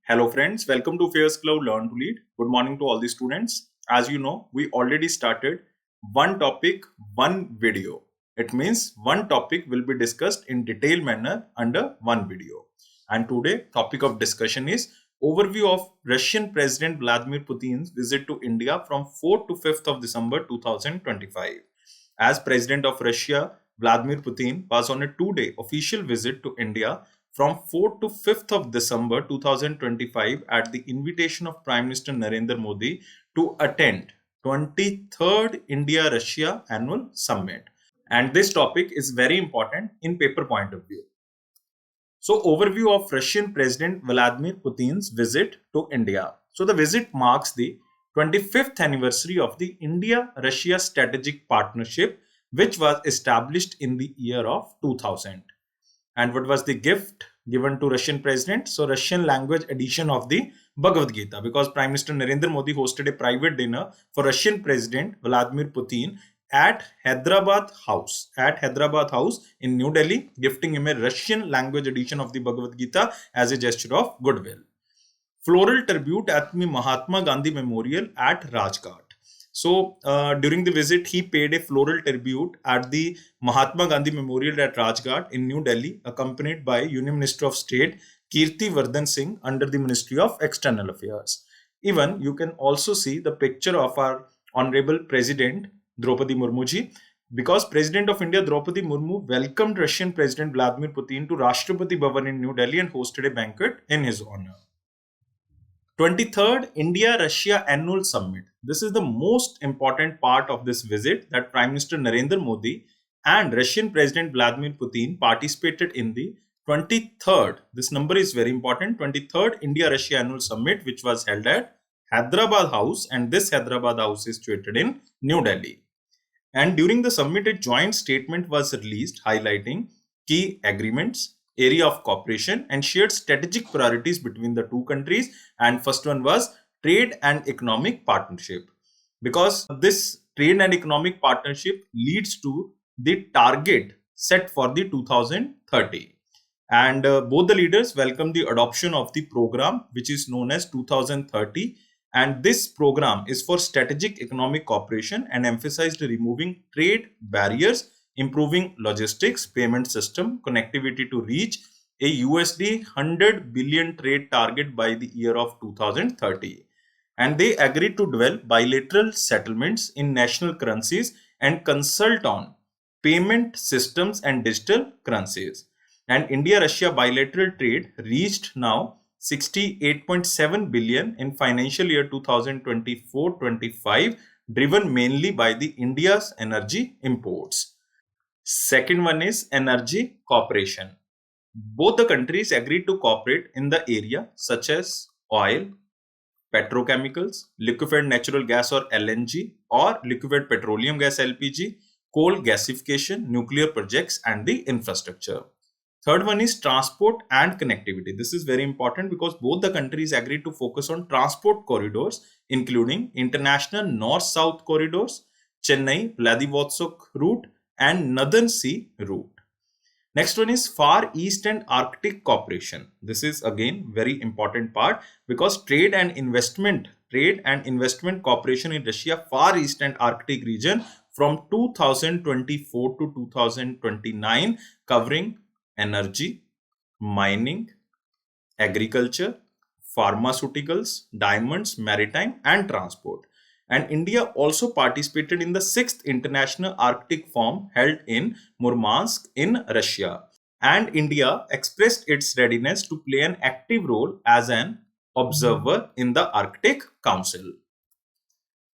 Hello friends, welcome to AffairsCloud Learn to Lead. Good morning to all the students. As you know, we already started one topic, one video. It means one topic will be discussed in detailed manner under one video. And today topic of discussion is overview of Russian President Vladimir Putin's visit to India from 4th to 5th of December 2025. As President of Russia, Vladimir Putin was on a 2-day official visit to India from 4th to 5th of December 2025 at the invitation of Prime Minister Narendra Modi to attend 23rd India-Russia Annual Summit. And this topic is very important in paper point of view. So, overview of Russian President Vladimir Putin's visit to India. So, the visit marks the 25th anniversary of the India-Russia Strategic Partnership, which was established in the year of 2000. And what was the gift given to Russian president? So Russian language edition of the Bhagavad Gita, because Prime Minister Narendra Modi hosted a private dinner for Russian President Vladimir Putin at Hyderabad House in New Delhi, gifting him a Russian language edition of the Bhagavad Gita as a gesture of goodwill. Floral tribute at the Mahatma Gandhi Memorial at Rajghat. So, during the visit, he paid a floral tribute at the Mahatma Gandhi Memorial at Rajghat in New Delhi, accompanied by Union Minister of State Kirti Vardhan Singh under the Ministry of External Affairs. Even you can also see the picture of our Honorable President Draupadi Murmu ji, because President of India Draupadi Murmu welcomed Russian President Vladimir Putin to Rashtrapati Bhavan in New Delhi and hosted a banquet in his honor. 23rd India-Russia Annual Summit. This is the most important part of this visit, that Prime Minister Narendra Modi and Russian President Vladimir Putin participated in the 23rd, this number is very important, 23rd India-Russia Annual Summit, which was held at Hyderabad House, and this Hyderabad House is situated in New Delhi. And during the summit, a joint statement was released highlighting key agreements, area of cooperation and shared strategic priorities between the two countries. And first one was trade and economic partnership, because this trade and economic partnership leads to the target set for the 2030. And both the leaders welcomed the adoption of the program, which is known as 2030. And this program is for strategic economic cooperation and emphasized removing trade barriers, improving logistics, payment system, connectivity to reach a USD 100 billion trade target by the year of 2030. And they agreed to develop bilateral settlements in national currencies and consult on payment systems and digital currencies. And India-Russia bilateral trade reached now 68.7 billion in financial year 2024-25, driven mainly by the India's energy imports. Second one is energy cooperation. Both the countries agreed to cooperate in the area such as oil, petrochemicals, liquefied natural gas or LNG, or liquefied petroleum gas LPG, coal gasification, nuclear projects and the infrastructure. Third one is transport and connectivity. This is very important because both the countries agreed to focus on transport corridors, including international north-south corridors, Chennai-Vladivostok route, and Northern Sea route. Next one is Far East and Arctic cooperation. This is again very important part because trade and investment cooperation in Russia Far East and Arctic region from 2024 to 2029, covering energy, mining, agriculture, pharmaceuticals, diamonds, maritime and transport. And India also participated in the 6th International Arctic Forum held in Murmansk in Russia. And India expressed its readiness to play an active role as an observer in the Arctic Council.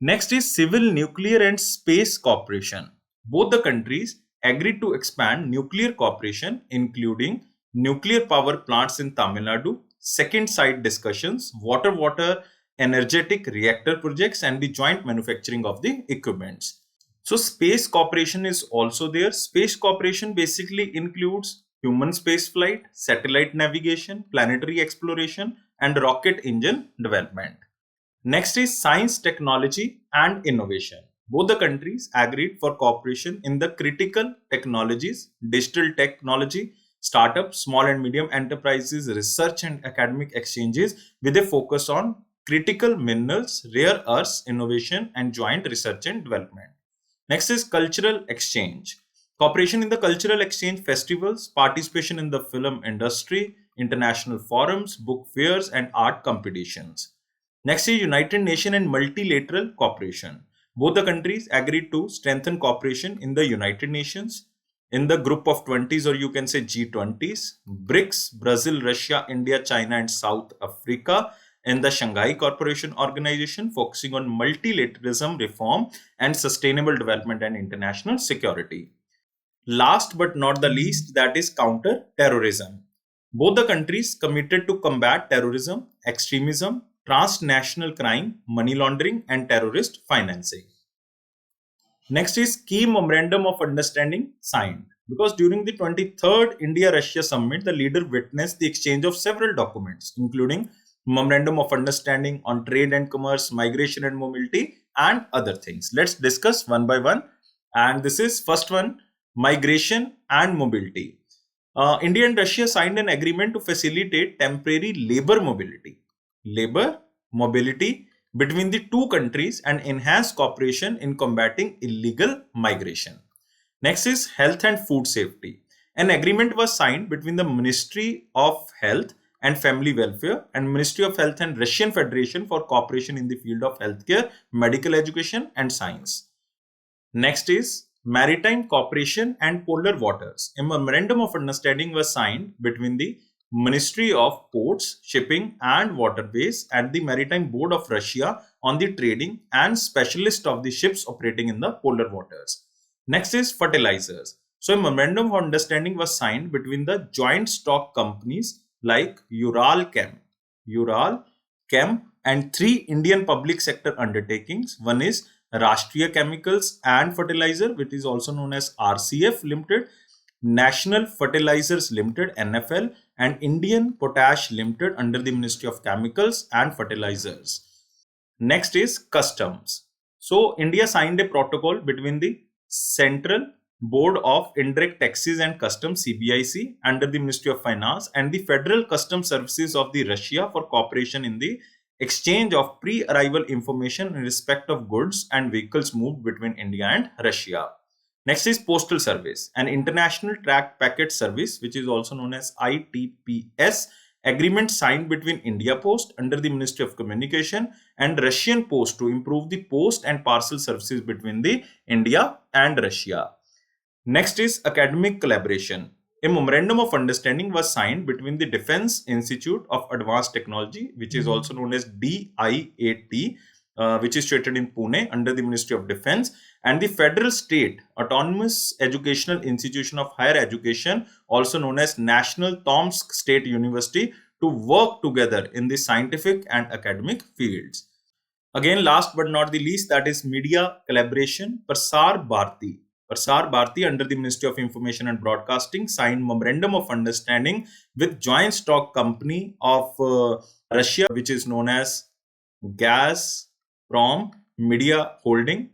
Next is civil, nuclear and space cooperation. Both the countries agreed to expand nuclear cooperation, including nuclear power plants in Tamil Nadu, second site discussions, water energetic reactor projects and the joint manufacturing of the equipments. So space cooperation is also there. Space cooperation basically includes human space flight, satellite navigation, planetary exploration and rocket engine development. Next is science, technology and innovation. Both the countries agreed for cooperation in the critical technologies, digital technology, startups, small and medium enterprises, research and academic exchanges with a focus on critical minerals, rare earths, innovation, and joint research and development. Next is cultural exchange. Cooperation in the cultural exchange, festivals, participation in the film industry, international forums, book fairs, and art competitions. Next is United Nations and multilateral cooperation. Both the countries agreed to strengthen cooperation in the United Nations, in the group of 20s, or you can say G20s, BRICS, Brazil, Russia, India, China, and South Africa, in the Shanghai Cooperation Organization, focusing on multilateralism, reform, and sustainable development and international security. Last but not the least, that is counter-terrorism. Both the countries committed to combat terrorism, extremism, transnational crime, money laundering, and terrorist financing. Next is key memorandum of understanding signed. Because during the 23rd India-Russia summit, the leader witnessed the exchange of several documents, including memorandum of understanding on trade and commerce, migration and mobility, and other things. Let's discuss one by one. And this is first one, migration and mobility. India and Russia signed an agreement to facilitate temporary labor mobility between the two countries and enhance cooperation in combating illegal migration. Next is health and food safety. An agreement was signed between the Ministry of Health and Family Welfare and Ministry of Health and Russian Federation for cooperation in the field of healthcare, medical education, and science. Next is maritime cooperation and polar waters. A memorandum of understanding was signed between the Ministry of Ports, Shipping and Waterways and the Maritime Board of Russia on the trading and specialist of the ships operating in the polar waters. Next is fertilizers. So a memorandum of understanding was signed between the joint stock companies like Uralchem and three Indian public sector undertakings. One is Rashtriya Chemicals and Fertilizer, which is also known as RCF Limited, National Fertilizers Limited (NFL), and Indian Potash Limited under the Ministry of Chemicals and Fertilizers. Next is customs. So India signed a protocol between the Central Board of Indirect Taxes and Customs (CBIC) under the Ministry of Finance and the Federal Customs Services of the Russia for cooperation in the exchange of pre-arrival information in respect of goods and vehicles moved between India and Russia. Next is postal service, an international track packet service, which is also known as ITPS, agreement signed between India Post under the Ministry of Communication and Russian Post to improve the post and parcel services between the India and Russia. Next is academic collaboration. A memorandum of understanding was signed between the Defense Institute of Advanced Technology, which is also known as DIAT, which is situated in Pune under the Ministry of Defense, and the Federal State Autonomous Educational Institution of Higher Education, also known as National Tomsk State University, to work together in the scientific and academic fields. Again, last but not the least, that is media collaboration. Prasar Bharati under the Ministry of Information and Broadcasting signed memorandum of understanding with joint stock company of Russia, which is known as Gazprom Media Holding,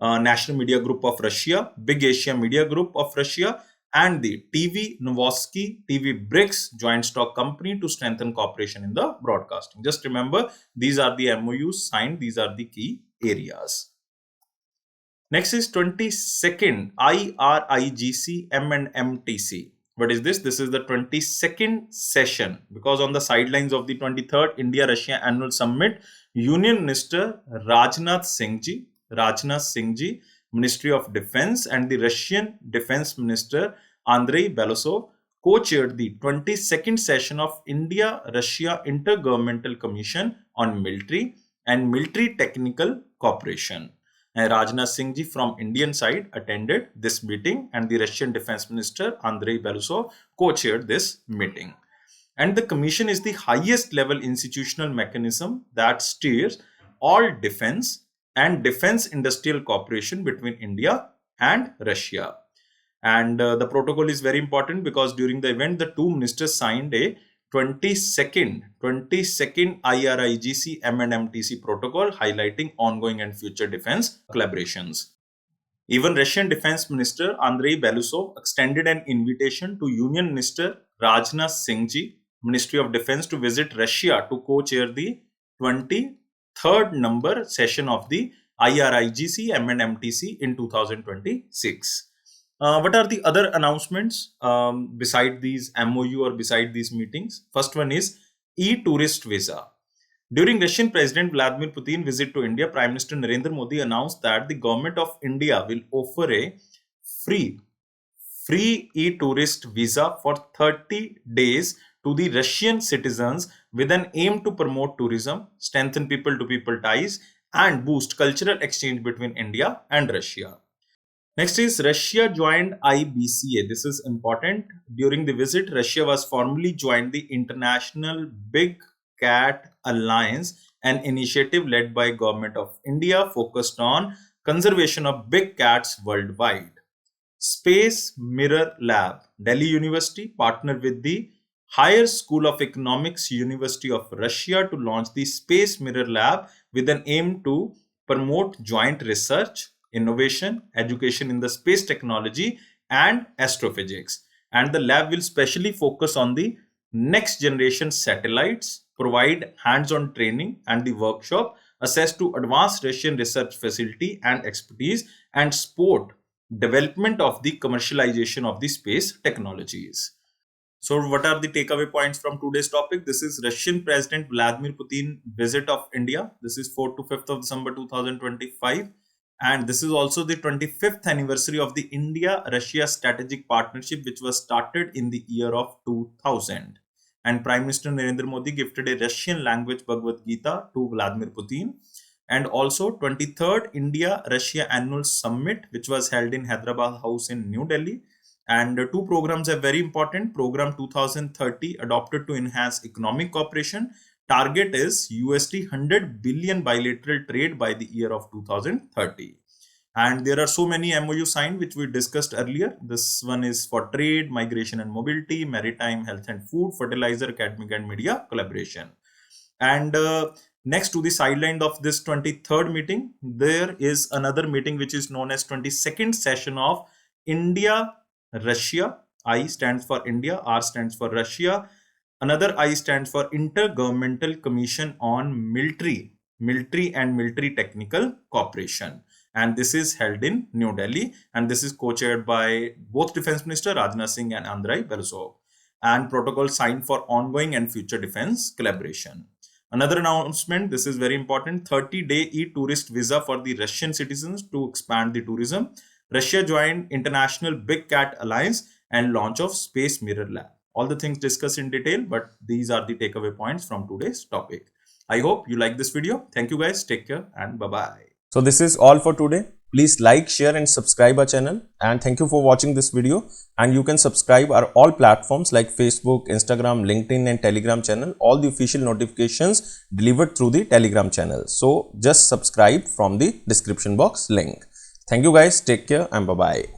National Media Group of Russia, Big Asia Media Group of Russia, and the TV Novosti TV BRICS joint stock company to strengthen cooperation in the broadcasting. Just remember, these are the MOUs signed, these are the key areas. Next is 22nd IRIGC M&MTC. What is this? This is the 22nd session, because on the sidelines of the 23rd India-Russia Annual Summit, Union Minister Rajnath Singh Ji, Ministry of Defense, and the Russian Defense Minister Andrei Belousov co-chaired the 22nd session of India-Russia Intergovernmental Commission on Military and Military Technical Cooperation. And Rajnath Singh Ji from Indian side attended this meeting, and the Russian Defense Minister Andrei Belousov co-chaired this meeting. And the commission is the highest level institutional mechanism that steers all defense and defense industrial cooperation between India and Russia. And the protocol is very important because during the event, the two ministers signed a 22nd IRIGC M&MTC protocol highlighting ongoing and future defense collaborations. Even Russian Defense Minister Andrei Belousov extended an invitation to Union Minister Rajnath Singh ji, Ministry of Defense, to visit Russia to co-chair the 23rd number session of the IRIGC M&MTC in 2026. What are the other announcements beside these MOU or beside these meetings? First one is e-tourist visa. During Russian President Vladimir Putin's visit to India, Prime Minister Narendra Modi announced that the government of India will offer a free e-tourist visa for 30 days to the Russian citizens with an aim to promote tourism, strengthen people-to-people ties, and boost cultural exchange between India and Russia. Next is Russia joined IBCA. This is important. During the visit, Russia was formally joined the International Big Cat Alliance, an initiative led by Government of India focused on conservation of big cats worldwide. Space Mirror Lab. Delhi University partnered with the Higher School of Economics, University of Russia, to launch the Space Mirror Lab with an aim to promote joint research, innovation, education in the space technology and astrophysics. And the lab will specially focus on the next generation satellites, provide hands-on training and the workshop, assess to advance Russian research facility and expertise, and support development of the commercialization of the space technologies. So what are the takeaway points from today's topic? This is Russian President Vladimir Putin visit of India. This is 4th to 5th of December 2025. And this is also the 25th anniversary of the India-Russia strategic partnership, which was started in the year of 2000. And Prime Minister Narendra Modi gifted a Russian language Bhagavad Gita to Vladimir Putin. And also 23rd India-Russia Annual Summit, which was held in Hyderabad House in New Delhi. And two programs are very important. Program 2030 adopted to enhance economic cooperation. Target is USD 100 billion bilateral trade by the year of 2030. And there are so many MOU signed, which we discussed earlier. This one is for trade, migration and mobility, maritime, health and food, fertilizer, academic and media collaboration. And next to the sideline of this 23rd meeting, there is another meeting which is known as 22nd session of India-Russia. I stands for India, R stands for Russia. Another I stands for Intergovernmental Commission on Military and Military Technical Cooperation. And this is held in New Delhi. And this is co-chaired by both Defense Minister Rajnath Singh and Andrei Belousov. And protocol signed for ongoing and future defense collaboration. Another announcement, this is very important, 30-day e-tourist visa for the Russian citizens to expand the tourism. Russia joined International Big Cat Alliance and launch of Space Mirror Lab. All the things discussed in detail, but these are the takeaway points from today's topic. I hope you like this video. Thank you guys. Take care and bye-bye. So this is all for today. Please like, share and subscribe our channel. And thank you for watching this video. And you can subscribe our all platforms like Facebook, Instagram, LinkedIn and Telegram channel. All the official notifications delivered through the Telegram channel. So just subscribe from the description box link. Thank you guys. Take care and bye-bye.